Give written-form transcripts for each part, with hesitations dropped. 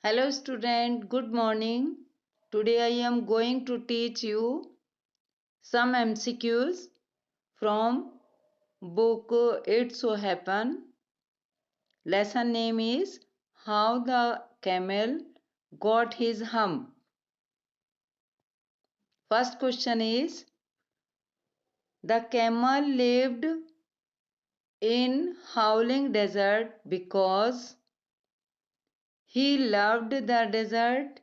Hello student, good morning. Today I am going to teach you some MCQs from book It So Happen. Lesson name is How the Camel Got His Hump. First question is, the camel lived in howling desert because he loved the desert.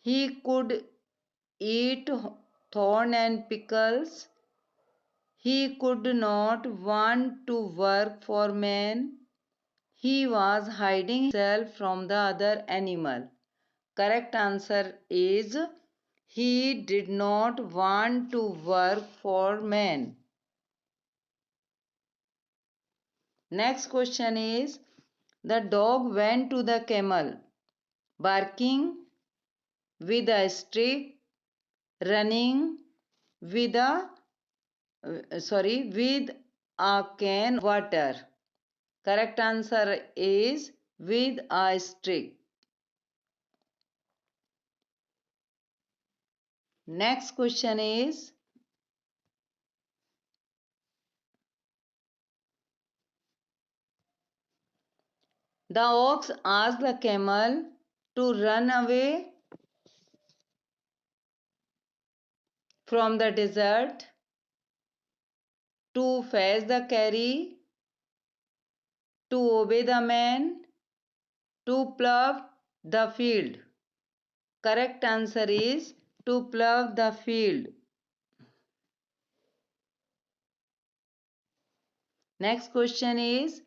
He could eat thorn and pickles. He could not want to work for man. He was hiding himself from the other animal. Correct answer is he did not want to work for man. Next question is, the dog went to the camel, barking with a stick, running with with a can of water. Correct answer is with a stick. Next question is, the ox asked the camel to run away from the desert, to fetch the carry, to obey the man, to plough the field. Correct answer is to plough the field. Next question is,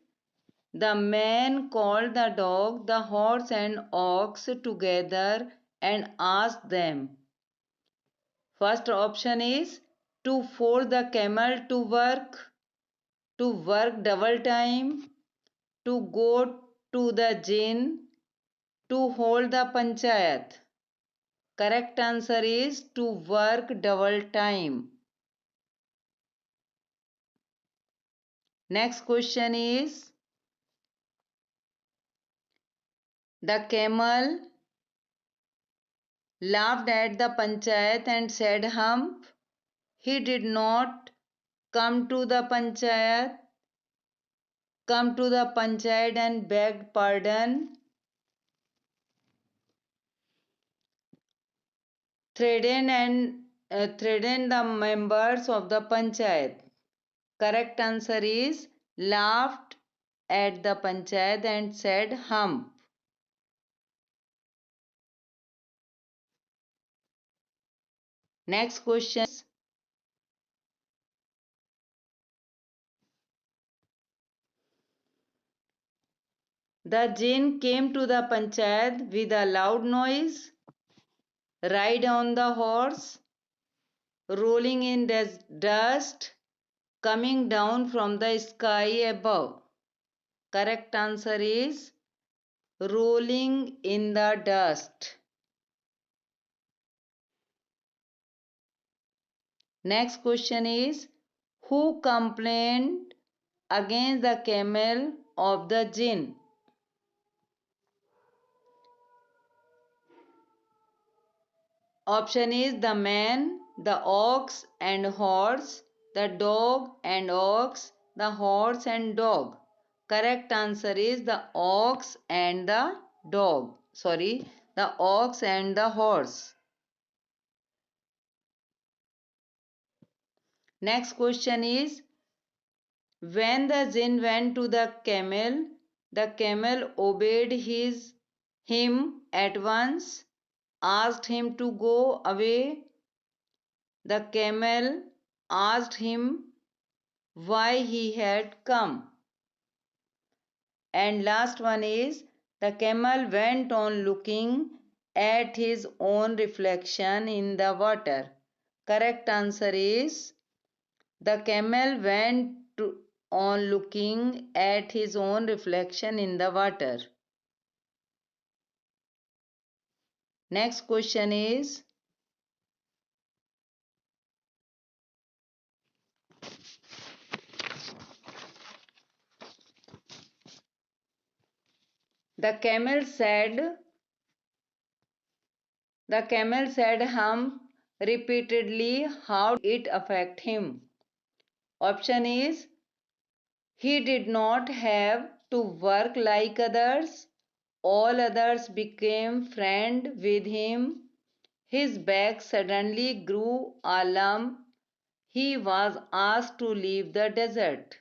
the man called the dog, the horse and ox together and asked them. First option is to force the camel to work double time, to go to the jinn, to hold the panchayat. Correct answer is to work double time. Next question is, the camel laughed at the panchayat and said hump. He did not come to the panchayat and begged pardon, threatened the members of the panchayat. Correct answer is laughed at the panchayat and said hump. Next question is, the jinn came to the panchayat with a loud noise, ride on the horse, rolling in dust, coming down from the sky above. Correct answer is rolling in the dust. Next question is, who complained against the camel of the jinn? Option is the man, the ox and horse, the dog and ox, the horse and dog. Correct answer is the ox and the dog. The ox and the horse. Next question is, when the jinn went to the camel obeyed him at once, asked him to go away. The camel asked him why he had come. And last one is, the camel went on looking at his own reflection in the water. Correct answer is, the camel went on looking at his own reflection in the water. Next question is, the camel said, The camel said hump repeatedly. How did it affect him? Option is he did not have to work like others. All others became friend with him. His back suddenly grew a lump. He was asked to leave the desert.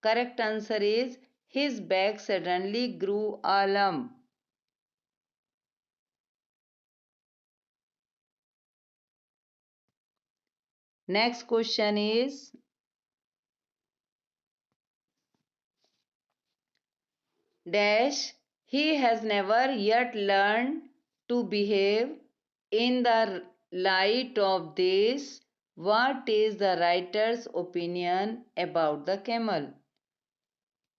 Correct answer is his back suddenly grew a lump. Next question is dash he has never yet learned to behave in the light of this. What is the writer's opinion about the camel?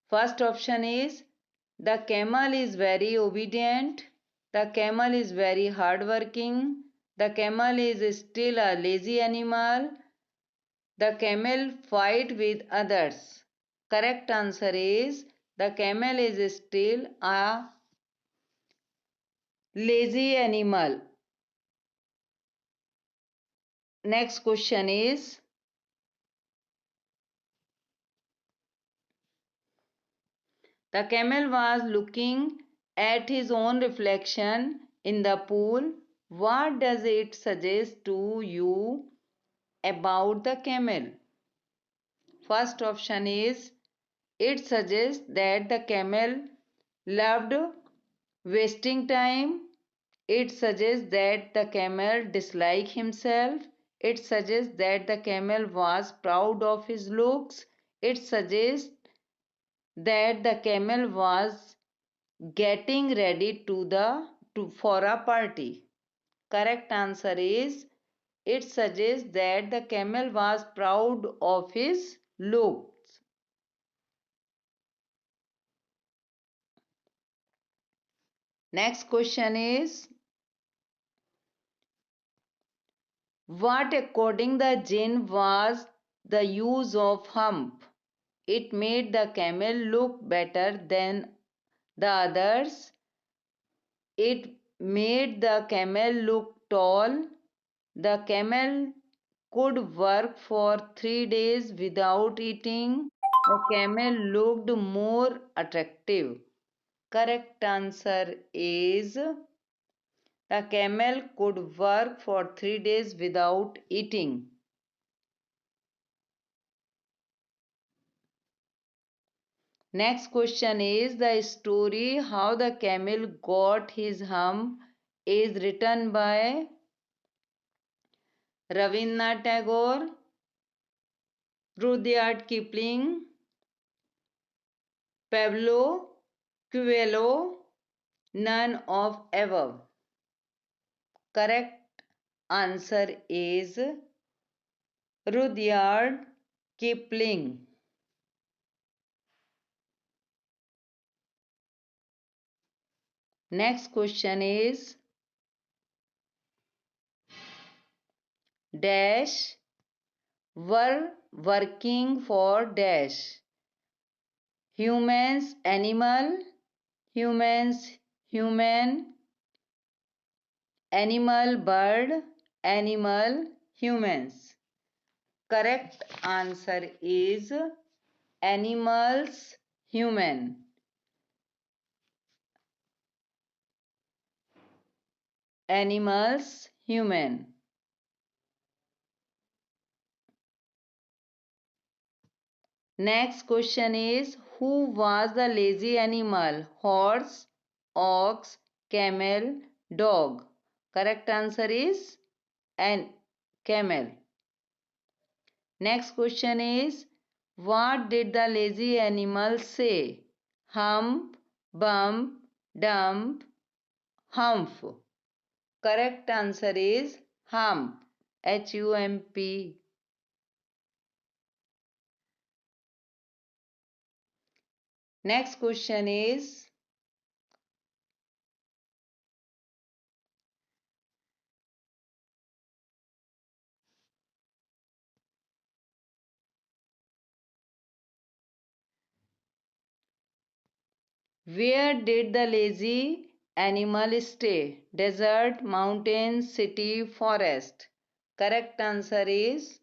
First option is the camel is very obedient. The camel is very hardworking. The camel is still a lazy animal. The camel fight with others. Correct answer is the camel is still a lazy animal. Next question is the camel was looking at his own reflection in the pool. What does it suggest to you about the camel? First option is it suggests that the camel loved wasting time. It suggests that the camel disliked himself. It suggests that the camel was proud of his looks. It suggests that the camel was getting ready for a party. Correct answer is it suggests that the camel was proud of his looks. Next question is what according the jinn was the use of hump? It made the camel look better than the others. It made the camel look tall. The camel could work for 3 days without eating. The camel looked more attractive. Correct answer is the camel could work for 3 days without eating. Next question is the story how the camel got his hump is written by Rabindranath Tagore, Rudyard Kipling, Pablo Coelho, none of above. Correct answer is Rudyard Kipling. Next question is dash were working for dash humans animal humans human animal bird animal humans. Correct answer is animals human. Animals human. Next question is who was the lazy animal? Horse, ox, camel, dog. Correct answer is an camel. Next question is what did the lazy animal say? Hump, bump, dump, humph. Correct answer is hump. Hump. Next question is where did the lazy animal stay? Desert, mountain, city, forest. Correct answer is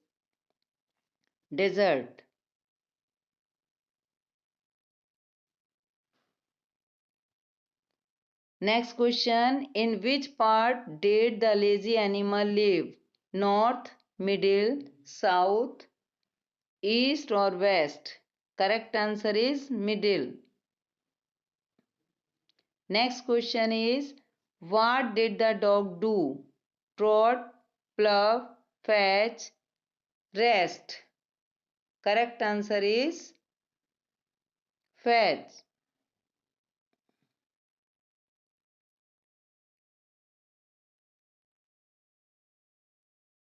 desert. Next question. In which part did the lazy animal live? North, middle, south, east or west? Correct answer is middle. Next question is, what did the dog do? Trot, plough, fetch, rest. Correct answer is fetch.